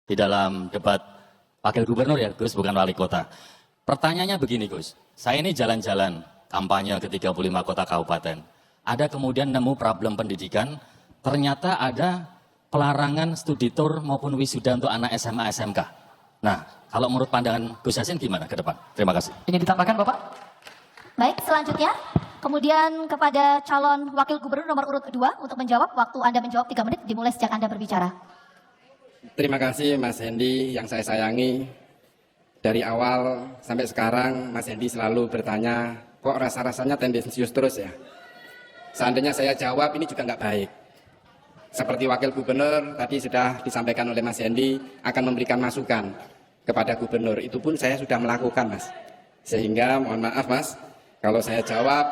di dalam debat wakil gubernur ya Gus, bukan wali kota. Pertanyaannya begini Gus, saya ini jalan-jalan kampanye ke 35 kota kabupaten. Ada kemudian nemu problem pendidikan, ternyata ada pelarangan studi tour maupun wisuda untuk anak SMA SMK. Nah, kalau menurut pandangan Gus Yassin gimana ke depan? Terima kasih. Ingin ditambahkan Bapak? Baik, selanjutnya kemudian kepada calon wakil gubernur nomor urut 2 untuk menjawab. Waktu Anda menjawab 3 menit dimulai sejak Anda berbicara. Terima kasih Mas Hendy yang saya sayangi. Dari awal sampai sekarang Mas Hendy selalu bertanya, kok rasa-rasanya tendensius terus ya? Seandainya saya jawab ini juga nggak baik. Seperti wakil gubernur tadi sudah disampaikan oleh Mas Hendy akan memberikan masukan kepada gubernur. Itu pun saya sudah melakukan Mas. Sehingga mohon maaf Mas, kalau saya jawab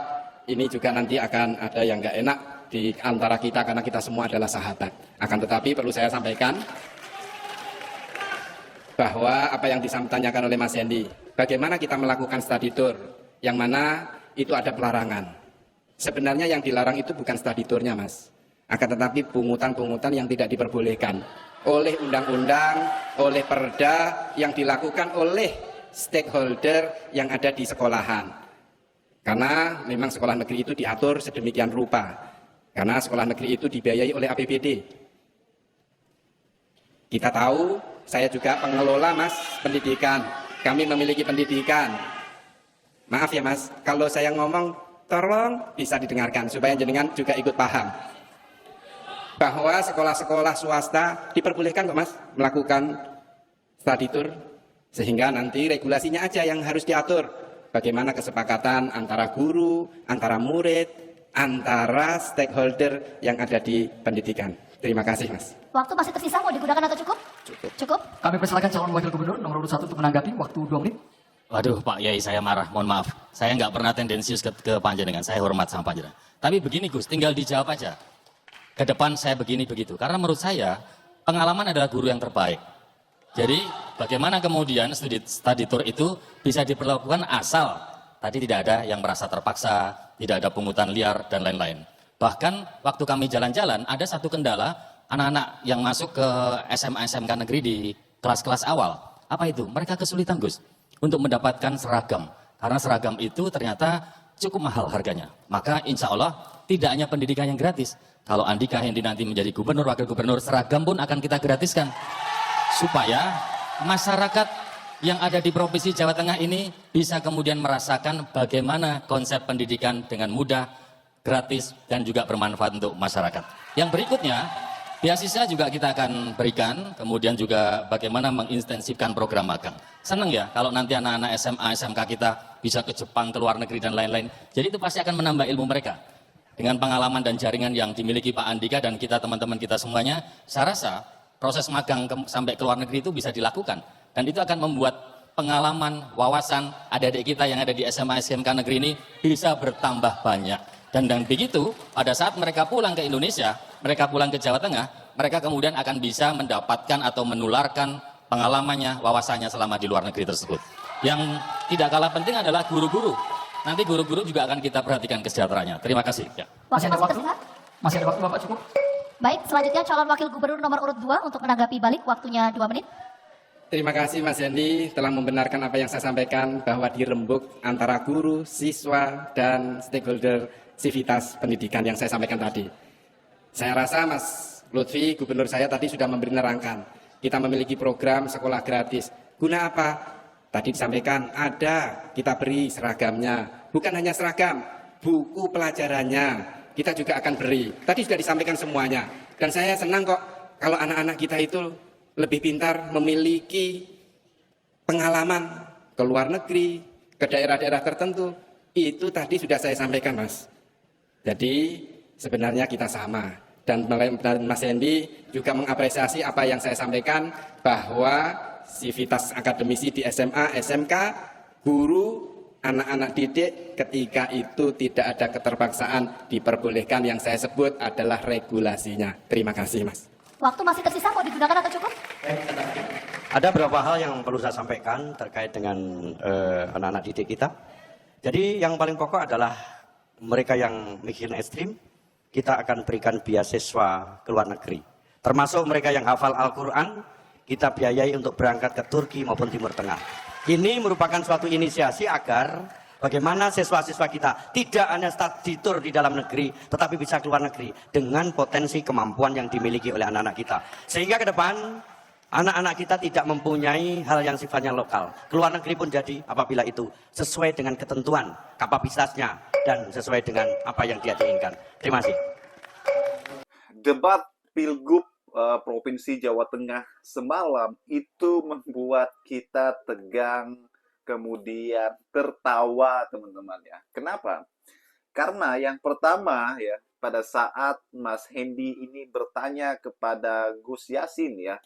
ini juga nanti akan ada yang nggak enak di antara kita karena kita semua adalah sahabat. Akan tetapi perlu saya sampaikan bahwa apa yang ditanyakan oleh Mas Hendy, bagaimana kita melakukan study tour yang mana itu ada pelarangan. Sebenarnya yang dilarang itu bukan study tournya Mas, akan tetapi pungutan-pungutan yang tidak diperbolehkan oleh undang-undang, oleh perda yang dilakukan oleh stakeholder yang ada di sekolahan. Karena memang sekolah negeri itu diatur sedemikian rupa, karena sekolah negeri itu dibiayai oleh APBD. Kita tahu, saya juga pengelola Mas pendidikan, kami memiliki pendidikan. Maaf ya Mas, kalau saya ngomong tolong bisa didengarkan supaya jenengan juga ikut paham bahwa sekolah-sekolah swasta diperbolehkan kok Mas melakukan study tour, sehingga nanti regulasinya aja yang harus diatur. Bagaimana kesepakatan antara guru, antara murid, antara stakeholder yang ada di pendidikan. Terima kasih Mas. Waktu masih tersisa, mau digunakan atau cukup? Cukup. Kami persilakan calon wakil gubernur nomor urut 1 untuk menanggapi. Waktu 2 menit. Waduh Pak Yai, saya marah, mohon maaf. Saya nggak pernah tendensius ke panjenengan, saya hormat sama panjenengan. Tapi begini Gus, tinggal dijawab aja. Ke depan saya begini begitu, karena menurut saya pengalaman adalah guru yang terbaik. Jadi bagaimana kemudian study tour itu bisa diperlakukan asal tadi tidak ada yang merasa terpaksa, tidak ada pungutan liar dan lain-lain. Bahkan waktu kami jalan-jalan ada satu kendala, anak-anak yang masuk ke SMA SMK negeri di kelas-kelas awal. Apa itu? Mereka kesulitan Gus untuk mendapatkan seragam. Karena seragam itu ternyata cukup mahal harganya. Maka insya Allah tidak hanya pendidikan yang gratis. Kalau Andika Hendy nanti menjadi gubernur, wakil gubernur, seragam pun akan kita gratiskan. Supaya masyarakat yang ada di Provinsi Jawa Tengah ini bisa kemudian merasakan bagaimana konsep pendidikan dengan mudah, gratis, dan juga bermanfaat untuk masyarakat. Yang berikutnya, beasiswa juga kita akan berikan, kemudian juga bagaimana mengintensifkan program magang. Senang ya kalau nanti anak-anak SMA, SMK kita bisa ke Jepang, ke luar negeri, dan lain-lain. Jadi itu pasti akan menambah ilmu mereka. Dengan pengalaman dan jaringan yang dimiliki Pak Andika dan kita teman-teman kita semuanya, saya rasa proses magang sampai ke luar negeri itu bisa dilakukan. Dan itu akan membuat pengalaman, wawasan adik-adik kita yang ada di SMA, SMK negeri ini bisa bertambah banyak. Dan begitu, pada saat mereka pulang ke Indonesia, mereka pulang ke Jawa Tengah, mereka kemudian akan bisa mendapatkan atau menularkan pengalamannya, wawasannya selama di luar negeri tersebut. Yang tidak kalah penting adalah guru-guru. Nanti guru-guru juga akan kita perhatikan kesejahteraannya. Terima kasih. Ya. Masih ada waktu? Masih ada waktu Bapak cukup? Baik, selanjutnya calon wakil gubernur nomor urut 2 untuk menanggapi balik. Waktunya 2 menit. Terima kasih Mas Hendy telah membenarkan apa yang saya sampaikan bahwa dirembuk antara guru, siswa, dan stakeholder sivitas pendidikan yang saya sampaikan tadi. Saya rasa Mas Lutfi, gubernur saya tadi sudah memberi nerangkan. Kita memiliki program sekolah gratis. Guna apa? Tadi disampaikan ada, kita beri seragamnya. Bukan hanya seragam, buku pelajarannya kita juga akan beri. Tadi sudah disampaikan semuanya. Dan saya senang kok kalau anak-anak kita itu lebih pintar, memiliki pengalaman ke luar negeri, ke daerah-daerah tertentu. Itu tadi sudah saya sampaikan Mas. Jadi sebenarnya kita sama. Dan Mas Hendy juga mengapresiasi apa yang saya sampaikan bahwa sivitas akademisi di SMA, SMK, guru, anak-anak didik ketika itu tidak ada keterpaksaan diperbolehkan. Yang saya sebut adalah regulasinya. Terima kasih Mas. Waktu masih tersisa, mau digunakan atau cukup? Ada beberapa hal yang perlu saya sampaikan terkait dengan anak-anak didik kita. Jadi yang paling pokok adalah mereka yang miskin ekstrim, kita akan berikan beasiswa ke luar negeri. Termasuk mereka yang hafal Al-Quran, kita biayai untuk berangkat ke Turki maupun Timur Tengah. Ini merupakan suatu inisiasi agar bagaimana siswa-siswa kita tidak hanya studi tour di dalam negeri, tetapi bisa keluar negeri dengan potensi kemampuan yang dimiliki oleh anak-anak kita. Sehingga ke depan anak-anak kita tidak mempunyai hal yang sifatnya lokal. Keluar negeri pun jadi apabila itu sesuai dengan ketentuan, kapasitasnya, dan sesuai dengan apa yang dia inginkan. Terima kasih. Debat Pilgub Provinsi Jawa Tengah semalam itu membuat kita tegang, kemudian tertawa teman-teman ya. Kenapa? Karena yang pertama ya, pada saat Mas Hendy ini bertanya kepada Gus Yassin ya,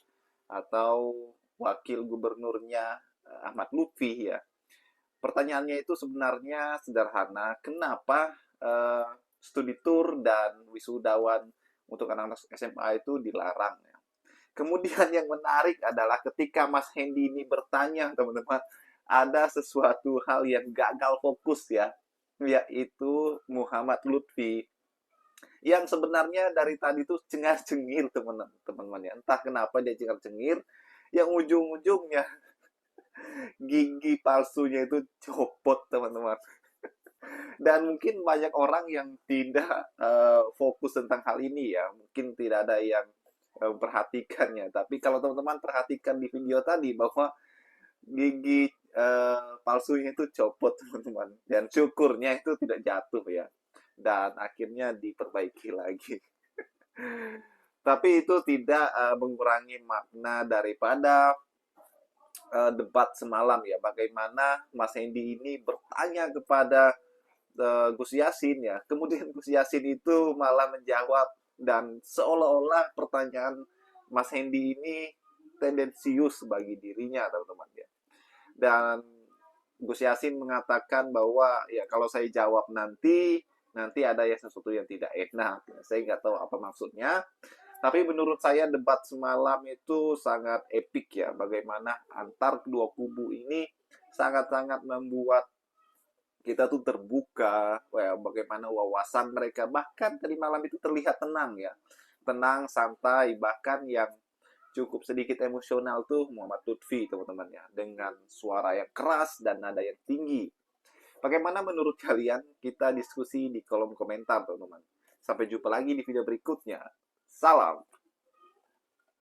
atau wakil gubernurnya Ahmad Lutfi ya. Pertanyaannya itu sebenarnya sederhana, kenapa studi tour dan wisudawan untuk anak-anak SMA itu dilarang ya. Kemudian yang menarik adalah ketika Mas Hendy ini bertanya teman-teman, ada sesuatu hal yang gagal fokus ya, yaitu Muhammad Lutfi yang sebenarnya dari tadi tuh cengar-cengir teman-teman ya. Entah kenapa dia cengar-cengir, yang ujung-ujungnya gigi palsunya itu copot teman-teman. Dan mungkin banyak orang yang tidak fokus tentang hal ini ya, mungkin tidak ada yang memperhatikannya. Tapi kalau teman-teman perhatikan di video tadi bahwa gigi palsunya itu copot teman-teman, dan syukurnya itu tidak jatuh ya, dan akhirnya diperbaiki lagi. Tapi itu tidak mengurangi makna daripada debat semalam ya, bagaimana Mas Hendy ini bertanya kepada Gus Yassin ya, kemudian Gus Yassin itu malah menjawab, dan seolah-olah pertanyaan Mas Hendy ini tendensius bagi dirinya teman-teman ya. Dan Gus Yassin mengatakan bahwa ya kalau saya jawab nanti ada ya sesuatu yang tidak enak. Saya nggak tahu apa maksudnya. Tapi menurut saya debat semalam itu sangat epik ya, bagaimana antar kedua kubu ini sangat-sangat membuat kita tuh terbuka, ya, bagaimana wawasan mereka, bahkan tadi malam itu terlihat tenang ya, tenang, santai, bahkan yang cukup sedikit emosional tuh Muhammad Lutfi teman-teman ya, dengan suara yang keras dan nada yang tinggi. Bagaimana menurut kalian? Kita diskusi di kolom komentar teman-teman. Sampai jumpa lagi di video berikutnya. Salam.